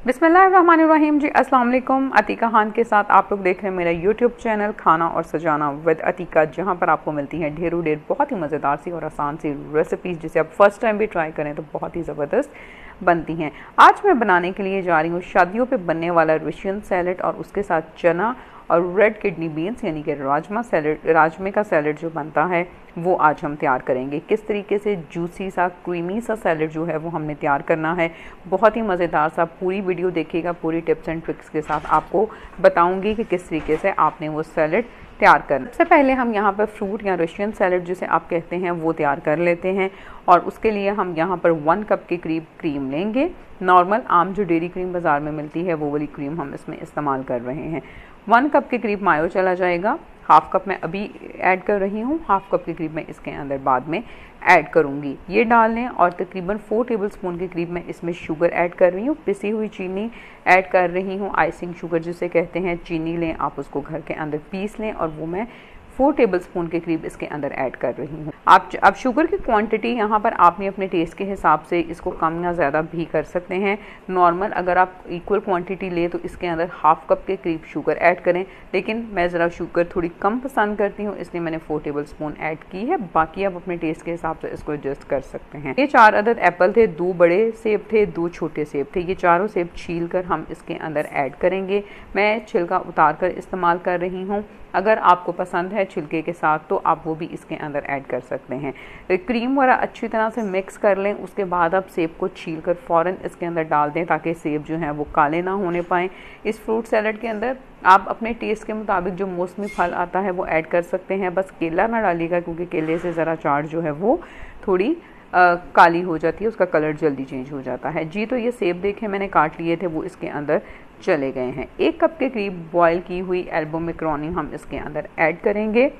बिस्मिल्लाहिर्रहमानिर्रहीम जी। अस्सलाम वालेकुम। अतीका खान के साथ आप लोग देख रहे हैं मेरा यूट्यूब चैनल खाना और सजाना विद अतीका, जहां पर आपको मिलती हैं ढेरों ढेर बहुत ही मज़ेदार सी और आसान सी रेसिपीज़, जिसे आप फर्स्ट टाइम भी ट्राई करें तो बहुत ही ज़बरदस्त बनती हैं। आज मैं बनाने के लिए जा रही हूँ शादियों पे बनने वाला रशियन सैलेड और उसके साथ चना और रेड किडनी बीन्स यानी कि राजमे का सैलेड जो बनता है वो आज हम तैयार करेंगे। किस तरीके से जूसी सा क्रीमी सा सैलेड जो है वो हमने तैयार करना है, बहुत ही मज़ेदार सा। पूरी वीडियो देखिएगा, पूरी टिप्स एंड ट्रिक्स के साथ आपको बताऊंगी कि किस तरीके से आपने वो सैलेड तैयार करना। सबसे पहले हम यहाँ पर फ्रूट या रशियन सैलेड जिसे आप कहते हैं वो तैयार कर लेते हैं, और उसके लिए हम यहाँ पर 1 कप के करीब क्रीम लेंगे। नॉर्मल आम जो डेयरी क्रीम बाज़ार में मिलती है वो वाली क्रीम हम इसमें इस्तेमाल कर रहे हैं। 1 कप के करीब मायो चला जाएगा। हाफ कप मैं अभी ऐड कर रही हूँ, हाफ कप के करीब मैं इसके अंदर बाद में ऐड करूँगी। ये डाल लें, और तकरीबन 4 टेबलस्पून के करीब मैं इसमें शुगर ऐड कर रही हूँ। पिसी हुई चीनी ऐड कर रही हूँ, आइसिंग शुगर जिसे कहते हैं। चीनी लें, आप उसको घर के अंदर पीस लें, और वो मैं 4 टेबलस्पून के करीब इसके अंदर ऐड कर रही हूँ। अब शुगर की क्वांटिटी यहाँ पर आपने अपने टेस्ट के हिसाब से इसको कम या ज़्यादा भी कर सकते हैं। नॉर्मल अगर आप इक्वल क्वांटिटी ले तो इसके अंदर हाफ कप के करीब शुगर ऐड करें, लेकिन मैं ज़रा शुगर थोड़ी कम पसंद करती हूँ, इसलिए मैंने 4 टेबलस्पून ऐड की है। बाकी आप अपने टेस्ट के हिसाब से इसको एडजस्ट कर सकते हैं। ये 4 अदद एप्पल थे, 2 बड़े सेब थे, 2 छोटे सेब थे। ये चारों सेब छील कर हम इसके अंदर ऐड करेंगे। मैं छिलका उतार कर इस्तेमाल कर रही हूँ। अगर आपको पसंद है छिलके के साथ तो आप वो भी इसके अंदर ऐड कर सकते हैं। क्रीम वाला अच्छी तरह से मिक्स कर लें। उसके बाद आप सेब को छील कर फ़ौरन इसके अंदर डाल दें, ताकि सेब जो हैं वो काले ना होने पाएँ। इस फ्रूट सैलेड के अंदर आप अपने टेस्ट के मुताबिक जो मौसमी फल आता है वो ऐड कर सकते हैं। बस केला ना डालिएगा, क्योंकि केले से ज़रा चाट जो है वो थोड़ी काली हो जाती है, उसका कलर जल्दी चेंज हो जाता है जी। तो ये सेब देखें मैंने काट लिए थे, वो इसके अंदर चले गए हैं। 1 कप के करीब बॉयल की हुई एल्बो मैक्रोनी हम इसके अंदर ऐड करेंगे।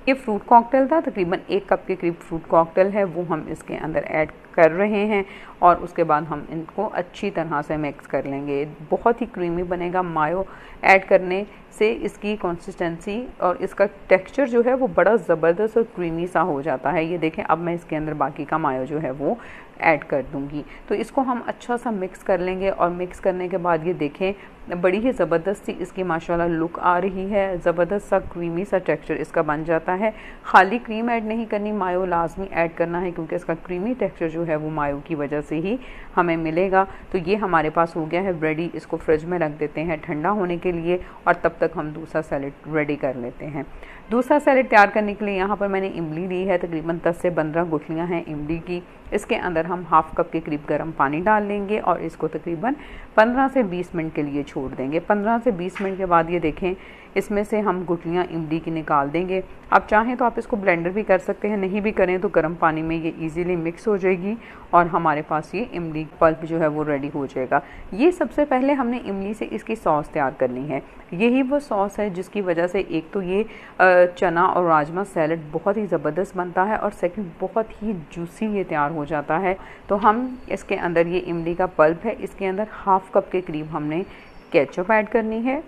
ये फ्रूट कॉकटेल था, तकरीबन 1 कप के करीब फ्रूट कॉकटेल है, वो हम इसके अंदर ऐड कर रहे हैं, और उसके बाद हम इनको अच्छी तरह से मिक्स कर लेंगे। बहुत ही क्रीमी बनेगा। मायो ऐड करने से इसकी कंसिस्टेंसी और इसका टेक्सचर जो है वो बड़ा ज़बरदस्त और क्रीमी सा हो जाता है। ये देखें, अब मैं इसके अंदर बाकी का मायो जो है वो ऐड कर दूंगी। तो इसको हम अच्छा सा मिक्स कर लेंगे, और मिक्स करने के बाद ये देखें बड़ी ही ज़बरदस्त सी इसकी माशाल्लाह लुक आ रही है। ज़बरदस्त सा क्रीमी सा टेक्सचर इसका बन जाता है। खाली क्रीम ऐड नहीं करनी, मायो लाजमी ऐड करना है, क्योंकि इसका क्रीमी टेक्सचर जो है वो मायो की वजह से ही हमें मिलेगा। तो ये हमारे पास हो गया है रेडी। इसको फ्रिज में रख देते हैं ठंडा होने के लिए, और तब तक हम दूसरा सैलेड रेडी कर लेते हैं। दूसरा सैलेड तैयार करने के लिए यहाँ पर मैंने इमली ली है, तकरीबन 10 से 15 गुठलियाँ हैं इमली की। इसके अंदर हम हाफ कप के करीब गर्म पानी डाल लेंगे, और इसको तकरीबन 15 से 20 मिनट के लिए छोड़ देंगे। 15 से 20 मिनट के बाद ये देखें इसमें से हम गुठलियाँ इमली की निकाल देंगे। आप चाहें तो आप इसको ब्लेंडर भी कर सकते हैं, नहीं भी करें तो गर्म पानी में ये इजीली मिक्स हो जाएगी, और हमारे पास ये इमली पल्प जो है वो रेडी हो जाएगा। ये सबसे पहले हमने इमली से इसकी सॉस तैयार करनी है। यही वो सॉस है जिसकी वजह से एक तो ये चना और राजमा सैलेड बहुत ही ज़बरदस्त बनता है, और सेकंड बहुत ही जूसी ये तैयार हो जाता है। तो हम इसके अंदर ये इमली का पल्प है, इसके अंदर हाफ कप के करीब हमने केचप ऐड करनी है।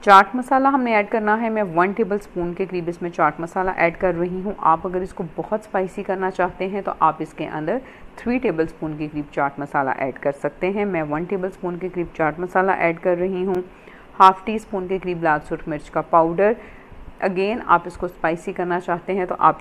चाट मसाला हमने ऐड करना है। मैं 1 टेबलस्पून के करीब इसमें चाट मसाला ऐड कर रही हूँ। आप अगर इसको बहुत स्पाइसी करना चाहते हैं तो आप इसके अंदर 3 टेबलस्पून के करीब चाट मसाला ऐड कर सकते हैं। मैं 1 टेबलस्पून के करीब चाट मसाला ऐड कर रही हूँ। हाफ़ टी स्पून के करीब लाल सुर्ख मिर्च का पाउडर। अगेन आप इसको स्पाइसी करना चाहते हैं तो आप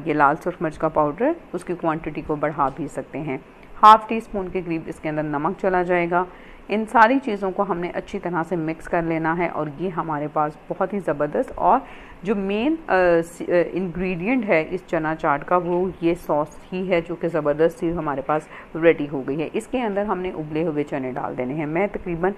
ये लाल सुर्ख मिर्च का पाउडर उसकी क्वांटिटी को बढ़ा भी सकते हैं। हाफ़ टी स्पून के करीब इसके अंदर नमक चला जाएगा। इन सारी चीज़ों को हमने अच्छी तरह से मिक्स कर लेना है, और ये हमारे पास बहुत ही ज़बरदस्त और जो मेन इंग्रेडिएंट है इस चना चाट का वो ये सॉस ही है, जो कि ज़बरदस्त सी हमारे पास रेडी हो गई है। इसके अंदर हमने उबले हुए चने डाल देने हैं। मैं तकरीबन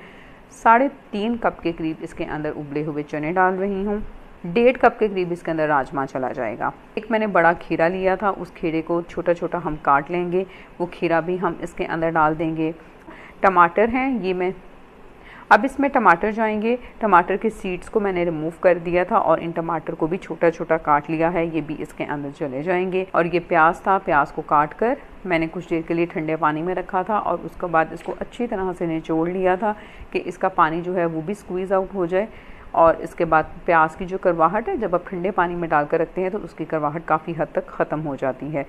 3.5 कप के करीब इसके अंदर उबले हुए चने डाल रही हूँ। 1.5 कप के करीब इसके अंदर राजमा चला जाएगा। एक मैंने बड़ा खीरा लिया था, उस खीरे को छोटा छोटा हम काट लेंगे, वो खीरा भी हम इसके अंदर डाल देंगे। टमाटर हैं ये मैं अब इसमें टमाटर जाएंगे। टमाटर के सीड्स को मैंने रिमूव कर दिया था, और इन टमाटर को भी छोटा छोटा काट लिया है, ये भी इसके अंदर चले जाएंगे। और ये प्याज था, प्याज को काट कर मैंने कुछ देर के लिए ठंडे पानी में रखा था, और उसके बाद इसको अच्छी तरह से निचोड़ लिया था कि इसका पानी जो है वो भी स्क्वीज़ आउट हो जाए। और इसके बाद प्याज की जो करवाहट है, जब आप ठंडे पानी में डालकर रखते हैं तो उसकी करवाहट काफ़ी हद तक ख़त्म हो जाती है।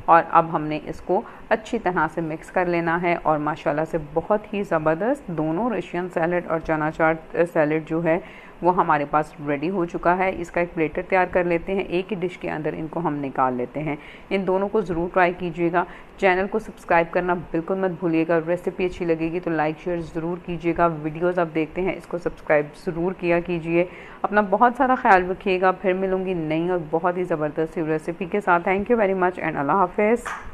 और अब हमने इसको अच्छी तरह से मिक्स कर लेना है और माशाल्लाह से बहुत ही ज़बरदस्त दोनों रशियन सैलड और चना चाट सैलड जो है वो हमारे पास रेडी हो चुका है। इसका एक प्लेटर तैयार कर लेते हैं, एक ही डिश के अंदर इनको हम निकाल लेते हैं। इन दोनों को ज़रूर ट्राई कीजिएगा। चैनल को सब्सक्राइब करना बिल्कुल मत भूलिएगा। रेसिपी अच्छी लगेगी तो लाइक शेयर ज़रूर कीजिएगा। वीडियोज़ आप देखते हैं इसको सब्सक्राइब ज़रूर किया कीजिए। अपना बहुत सारा ख्याल रखिएगा। फिर मिलूँगी नई और बहुत ही ज़बरदस्त रेसिपी के साथ। Thank you very much and अल्लाह हाफिज़।